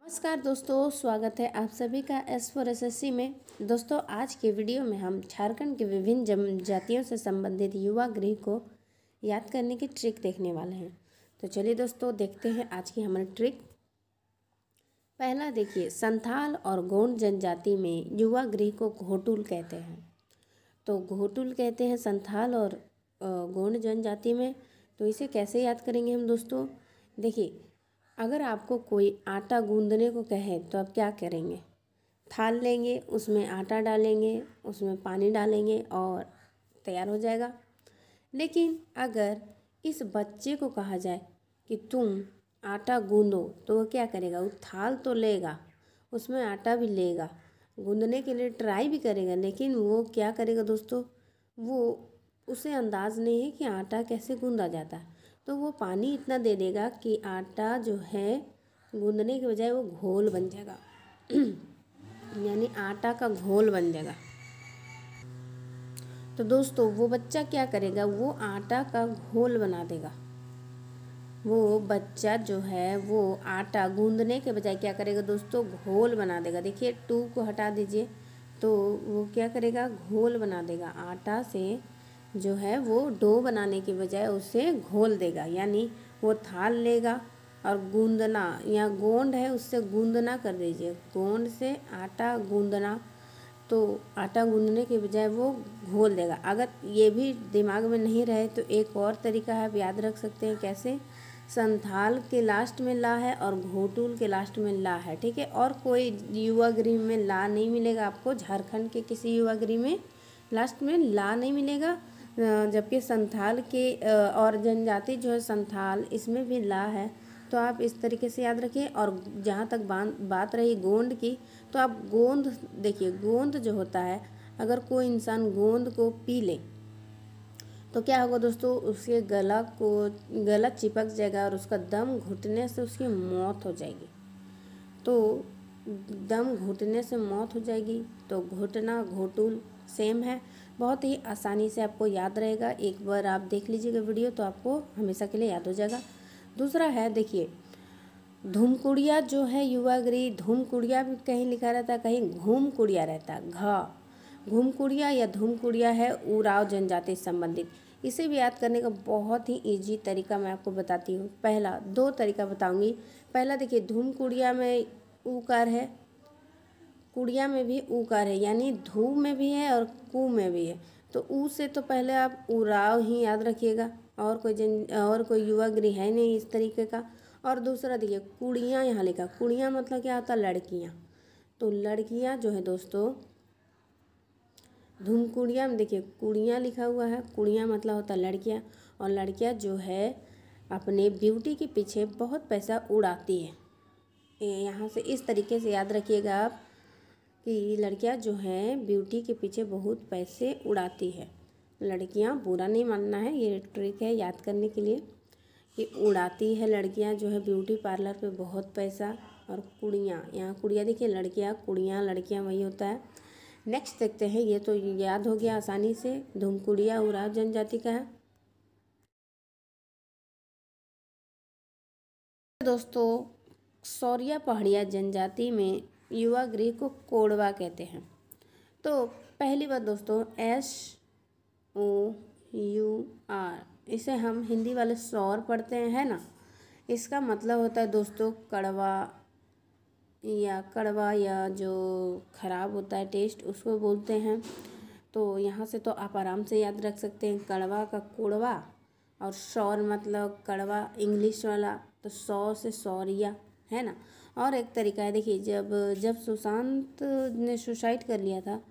नमस्कार दोस्तों, स्वागत है आप सभी का S4SSC में। दोस्तों, आज के वीडियो में हम झारखंड के विभिन्न जनजातियों से संबंधित युवा गृह को याद करने की ट्रिक देखने वाले हैं। तो चलिए दोस्तों, देखते हैं आज की हमारी ट्रिक। पहला देखिए, संथाल और गोंड जनजाति में युवा गृह को घोटुल कहते हैं। तो घोटुल कहते हैं संथाल और गोंड जनजाति में। तो इसे कैसे याद करेंगे हम दोस्तों? देखिए, अगर आपको कोई आटा गूंदने को कहे तो आप क्या करेंगे? थाल लेंगे, उसमें आटा डालेंगे, उसमें पानी डालेंगे और तैयार हो जाएगा। लेकिन अगर इस बच्चे को कहा जाए कि तुम आटा गूंदो, तो वो क्या करेगा? वो थाल तो लेगा, उसमें आटा भी लेगा, गूंदने के लिए ट्राई भी करेगा, लेकिन वो क्या करेगा दोस्तों? वो उसे अंदाज़ नहीं है कि आटा कैसे गूंदा जाता है। तो वो पानी इतना दे देगा कि आटा जो है गूंदने के बजाय वो घोल बन जाएगा यानी आटा का घोल बन जाएगा। तो दोस्तों, वो बच्चा क्या करेगा? वो आटा का घोल बना देगा। वो बच्चा जो है वो आटा गूंदने के बजाय क्या करेगा दोस्तों? घोल बना देगा। देखिए, टू को हटा दीजिए, तो वो क्या करेगा? घोल बना देगा। आटा से जो है वो डो बनाने के बजाय उसे घोल देगा, यानी वो थाल लेगा और गूंदना, या गोंड है उससे गूंदना कर दीजिए, गोंड से आटा गूंदना, तो आटा गूंदने के बजाय वो घोल देगा। अगर ये भी दिमाग में नहीं रहे तो एक और तरीका है, आप याद रख सकते हैं। कैसे? संथाल के लास्ट में ला है और घोटुल के लास्ट में ला है, ठीक है। और कोई युवा गृह में ला नहीं मिलेगा आपको। झारखंड के किसी युवा गृह में लास्ट में ला नहीं मिलेगा, जबकि संथाल के और जनजाति जो है संथाल, इसमें भी ला है। तो आप इस तरीके से याद रखिए। और जहाँ तक बात रही गोंद की, तो आप गोंद देखिए, गोंद जो होता है, अगर कोई इंसान गोंद को पी ले तो क्या होगा दोस्तों? उसके गला चिपक जाएगा और उसका दम घुटने से उसकी मौत हो जाएगी। तो दम घुटने से मौत हो जाएगी। तो घुटना घोटुल सेम है, बहुत ही आसानी से आपको याद रहेगा। एक बार आप देख लीजिएगा वीडियो तो आपको हमेशा के लिए याद हो जाएगा। दूसरा है, देखिए, धूमकुड़िया जो है युवा गृह, धूमकुड़िया भी कहीं लिखा रहता है, कहीं घूमकुड़िया रहता है। घूमकुड़िया या धूमकुड़िया है उराव जनजाति से संबंधित। इसे भी याद करने का बहुत ही इजी तरीका मैं आपको बताती हूँ। पहला, दो तरीका बताऊंगी। पहला देखिए, धूमकुड़िया में ऊकार है, कुड़िया में भी ऊकार है, यानी धू में भी है और कु में भी है। तो ऊ से तो पहले आप उराव ही याद रखिएगा, और कोई युवा गृह है नहीं इस तरीके का। और दूसरा देखिए, कुड़ियाँ यहाँ लिखा, कुड़ियाँ मतलब क्या होता है? लड़कियाँ। तो लड़कियाँ जो है दोस्तों, धूमकुड़िया में देखिए कुड़ियाँ लिखा हुआ है, कुड़ियाँ मतलब होता है लड़कियाँ। और लड़कियाँ जो है अपने ब्यूटी के पीछे बहुत पैसा उड़ाती है। यहाँ से इस तरीके से याद रखिएगा आप कि लड़कियाँ जो हैं ब्यूटी के पीछे बहुत पैसे उड़ाती है। लड़कियाँ, बुरा नहीं मानना है, ये ट्रिक है याद करने के लिए कि उड़ाती है लड़कियाँ जो है ब्यूटी पार्लर पे बहुत पैसा। और कुड़ियाँ, यहाँ कुड़ियाँ देखिए, लड़कियाँ, कुड़ियाँ, लड़कियाँ वही होता है। नेक्स्ट देखते हैं, ये तो याद हो गया आसानी से, धूमकुड़िया उराव जनजाति का है। दोस्तों, सौरिया पहाड़िया जनजाति में युवा गृह को कोड़वा कहते हैं। तो पहली बात दोस्तों, SOUR, इसे हम हिंदी वाले सौर पढ़ते हैं, है ना। इसका मतलब होता है दोस्तों कड़वा या जो खराब होता है टेस्ट, उसको बोलते हैं। तो यहाँ से तो आप आराम से याद रख सकते हैं, कड़वा का कोड़वा, और सौर मतलब कड़वा इंग्लिश वाला, तो सौ से सौरिया, है ना। और एक तरीका है, देखिए, जब सुशांत ने सुसाइड कर लिया था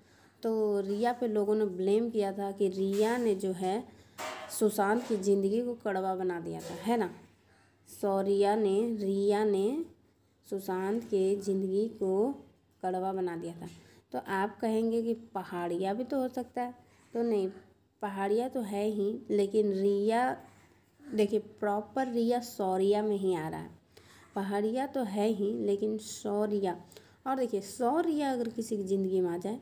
तो रिया पे लोगों ने ब्लेम किया था कि रिया ने जो है सुशांत की ज़िंदगी को कड़वा बना दिया था, है ना। रिया ने सुशांत के ज़िंदगी को कड़वा बना दिया था। तो आप कहेंगे कि पहाड़िया भी तो हो सकता है, तो नहीं, पहाड़िया तो है ही, लेकिन रिया देखिए, प्रॉपर रिया सौरिया में ही आ रहा है। पहाड़िया तो है ही, लेकिन सौरिया। और देखिए, सौरिया अगर किसी की ज़िंदगी में आ जाए,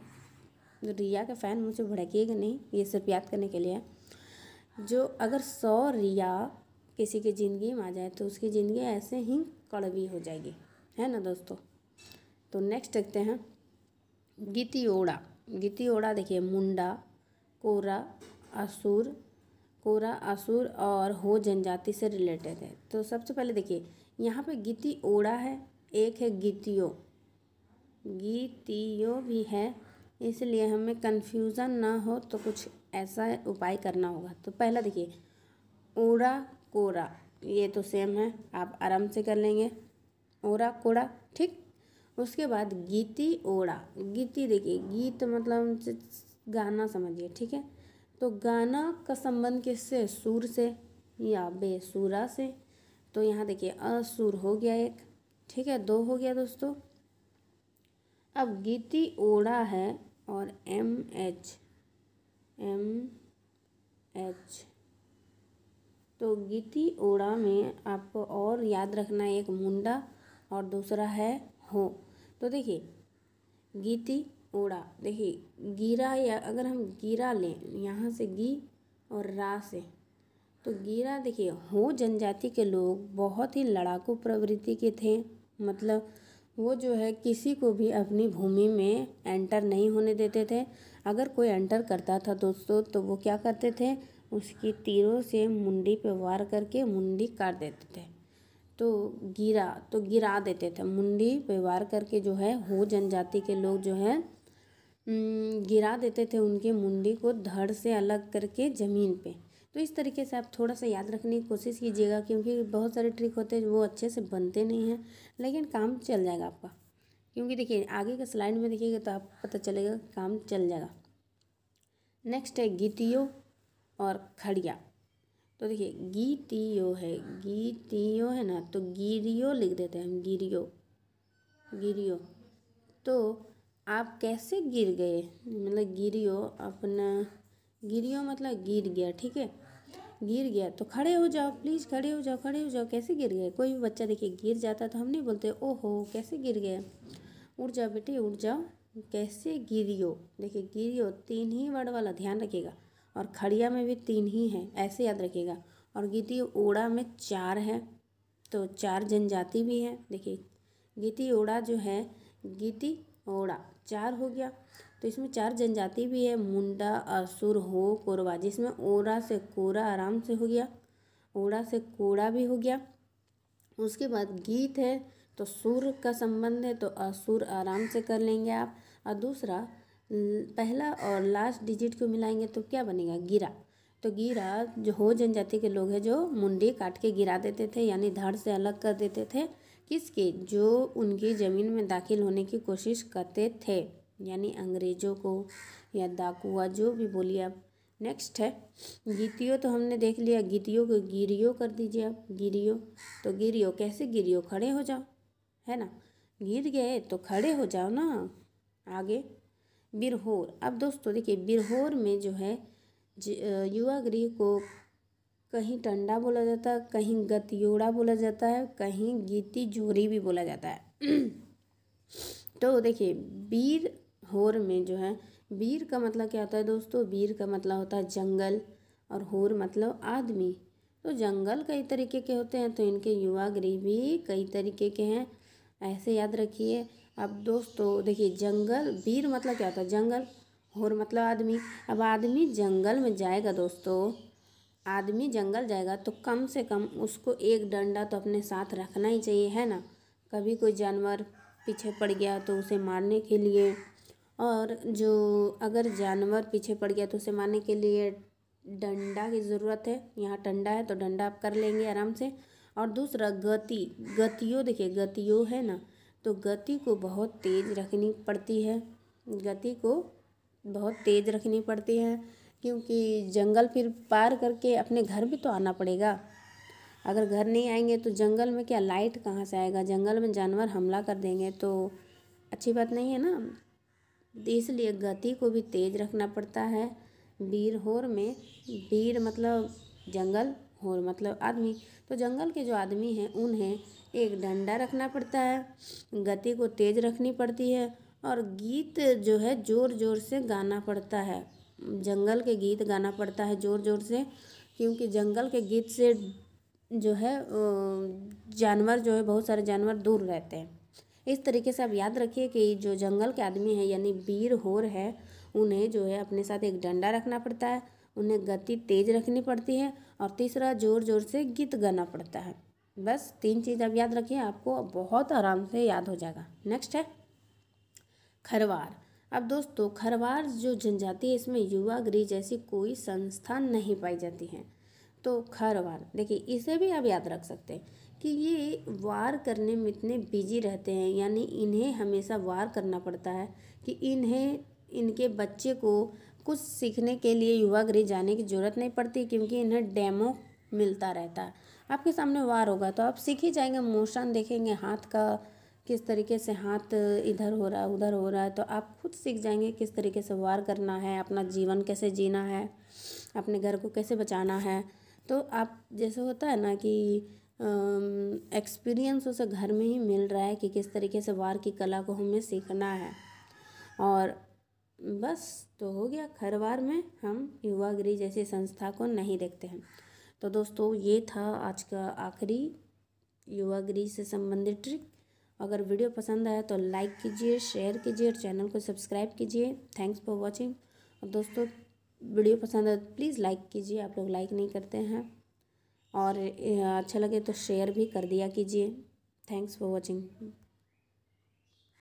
तो रिया के फ़ैन मुझसे भड़किएगा नहीं, ये सिर्फ याद करने के लिए है। जो अगर सौरिया किसी की ज़िंदगी में आ जाए तो उसकी ज़िंदगी ऐसे ही कड़वी हो जाएगी, है ना दोस्तों। तो नेक्स्ट देखते हैं गीतियोड़ा। गीतियोड़ा देखिए मुंडा, कोरा, असुर, कोरा, असुर और हो जनजाति से रिलेटेड है। तो सबसे पहले देखिए यहाँ पे गीतियोड़ा है, एक है गीतियो, गीतियो भी है, इसलिए हमें कन्फ्यूज़न ना हो तो कुछ ऐसा उपाय करना होगा। तो पहला देखिए ओड़ा कोरा, ये तो सेम है, आप आराम से कर लेंगे, ओड़ा कोड़ा, ठीक। उसके बाद गीति ओड़ा, गीति देखिए गीत मतलब गाना समझिए, ठीक है। तो गाना का संबंध किससे, सुर से या बेसुरा से। तो यहाँ देखिए असुर हो गया एक, ठीक है, 2 हो गया दोस्तों। अब गीति ओड़ा है और एम एच, तो गीति ओड़ा में आपको और याद रखना है, एक मुंडा और दूसरा है हो। तो देखिए गीति ओड़ा, देखिए गिरा, या अगर हम गिरा लें यहाँ से गी और रा से, तो गिरा देखिए हो जनजाति के लोग बहुत ही लड़ाकू प्रवृत्ति के थे, मतलब वो जो है किसी को भी अपनी भूमि में एंटर नहीं होने देते थे। अगर कोई एंटर करता था दोस्तों तो वो क्या करते थे, उसकी तीरों से मुंडी पे वार करके मुंडी काट देते थे। तो गिरा देते थे, मुंडी पे वार करके जो है हो जनजाति के लोग जो है गिरा देते थे उनकी मुंडी को धड़ से अलग करके ज़मीन पे। तो इस तरीके से आप थोड़ा सा याद रखने की कोशिश कीजिएगा, क्योंकि बहुत सारे ट्रिक होते हैं वो अच्छे से बनते नहीं हैं, लेकिन काम चल जाएगा आपका। क्योंकि देखिए आगे के स्लाइड में देखिएगा तो आपको पता चलेगा काम चल जाएगा। नेक्स्ट है गीतियो और खड़िया। तो देखिए गीतियो है ना, तो गिरियो लिख देते हैं हम, गिरियो। तो आप कैसे गिर गए, मतलब गिरियो अपना, गिरियो मतलब गिर गया, ठीक है, गिर गया तो खड़े हो जाओ प्लीज़, खड़े हो जाओ। कैसे गिर गए, कोई भी बच्चा देखिए गिर जाता तो हम नहीं बोलते ओहो कैसे गिर गए, उठ जाओ बेटे उठ जाओ, कैसे गिरियो। देखिए गिरियो 3 ही वर्ड वाला, ध्यान रखिएगा, और खड़िया में भी 3 ही है, ऐसे याद रखिएगा। और गीति ओड़ा में 4 है, तो 4 जनजाति भी है। देखिए गीति ओड़ा जो है, गीति ओड़ा 4 हो गया, तो इसमें 4 जनजाति भी है, मुंडा, असुर, हो, कोरवा, जिसमें ओड़ा से कोरा आराम से हो गया, ओड़ा से कोड़ा भी हो गया। उसके बाद गीत है तो सुर का संबंध है, तो असुर आराम से कर लेंगे आप। और दूसरा पहला और लास्ट डिजिट को मिलाएंगे तो क्या बनेगा, गिरा। तो गिरा जो हो जनजाति के लोग हैं जो मुंडी काट के गिरा देते थे, यानी धड़ से अलग कर देते थे, किसके, जो उनकी ज़मीन में दाखिल होने की कोशिश करते थे, यानी अंग्रेज़ों को या डाकुआ, जो भी बोलिए आप। नेक्स्ट है गीतियो, तो हमने देख लिया, गीतियो को गिरियो कर दीजिए आप, गिरियो। तो गिरियो कैसे, गिरियो खड़े हो जाओ, है ना, गिर गए तो खड़े हो जाओ ना। आगे बिरहोर। अब दोस्तों देखिए बिरहोर में जो है युवा गृह को कहीं टंडा बोला जाता है, कहीं गतियोड़ा बोला जाता है, कहीं गीति जोरी भी बोला जाता है। तो देखिए बीर होर में जो है, बीर का मतलब क्या होता है दोस्तों, बीर का मतलब होता है जंगल, और होर मतलब आदमी। तो जंगल कई तरीके के होते हैं, तो इनके युवा गृह भी कई तरीके के हैं, ऐसे याद रखिए। अब दोस्तों देखिए जंगल, बीर मतलब क्या होता है, जंगल, होर मतलब आदमी। अब आदमी जंगल में जाएगा दोस्तों, आदमी जंगल जाएगा तो कम से कम उसको एक डंडा तो अपने साथ रखना ही चाहिए, है ना। कभी कोई जानवर पीछे पड़ गया तो उसे मारने के लिए, और जो अगर जानवर पीछे पड़ गया तो उसे मारने के लिए डंडा की ज़रूरत है। यहाँ डंडा है तो डंडा आप कर लेंगे आराम से। और दूसरा गतियो, देखिए गतियो है ना, तो गति को बहुत तेज़ रखनी पड़ती है, गति को बहुत तेज़ रखनी पड़ती है, क्योंकि जंगल फिर पार करके अपने घर भी तो आना पड़ेगा। अगर घर नहीं आएंगे तो जंगल में क्या लाइट कहाँ से आएगा, जंगल में जानवर हमला कर देंगे तो अच्छी बात नहीं है ना। इसलिए गति को भी तेज़ रखना पड़ता है। बीर होर में, बीर मतलब जंगल, होर मतलब आदमी, तो जंगल के जो आदमी हैं उन्हें एक डंडा रखना पड़ता है, गति को तेज़ रखनी पड़ती है, और गीत जो है ज़ोर ज़ोर से गाना पड़ता है, जंगल के गीत गाना पड़ता है ज़ोर ज़ोर से, क्योंकि जंगल के गीत से जो है जानवर जो है, बहुत सारे जानवर दूर रहते हैं। इस तरीके से आप याद रखिए कि जो जंगल के आदमी हैं यानी वीर होर है, उन्हें जो है अपने साथ एक डंडा रखना पड़ता है, उन्हें गति तेज रखनी पड़ती है, और तीसरा ज़ोर ज़ोर से गीत गाना पड़ता है। बस 3 चीज़ आप याद रखिए, आपको बहुत आराम से याद हो जाएगा। नेक्स्ट है खरवार। अब दोस्तों खरवार जो जनजाति है, इसमें युवा गृह जैसी कोई संस्था नहीं पाई जाती है। तो खरवार देखिए, इसे भी आप याद रख सकते हैं कि ये वार करने में इतने बिजी रहते हैं, यानी इन्हें हमेशा वार करना पड़ता है कि इन्हें इनके बच्चे को कुछ सीखने के लिए युवा गृह जाने की ज़रूरत नहीं पड़ती, क्योंकि इन्हें डेमो मिलता रहता है। आपके सामने वार होगा तो आप सीख ही जाएंगे, मोशन देखेंगे हाथ का, किस तरीके से हाथ इधर हो रहा है उधर हो रहा है, तो आप खुद सीख जाएंगे किस तरीके से वार करना है, अपना जीवन कैसे जीना है, अपने घर को कैसे बचाना है। तो आप जैसे होता है ना कि एक्सपीरियंस उसे घर में ही मिल रहा है कि किस तरीके से वार की कला को हमें सीखना है। और बस तो हो गया, खरवार में हम युवा गृह जैसी संस्था को नहीं देखते हैं। तो दोस्तों ये था आज का आखिरी युवा गृह से संबंधित ट्रिक। अगर वीडियो पसंद आया तो लाइक कीजिए, शेयर कीजिए और चैनल को सब्सक्राइब कीजिए। Thanks for watching. और दोस्तों वीडियो पसंद है तो प्लीज़ लाइक कीजिए, आप लोग लाइक नहीं करते हैं, और अच्छा लगे तो शेयर भी कर दिया कीजिए। Thanks for watching.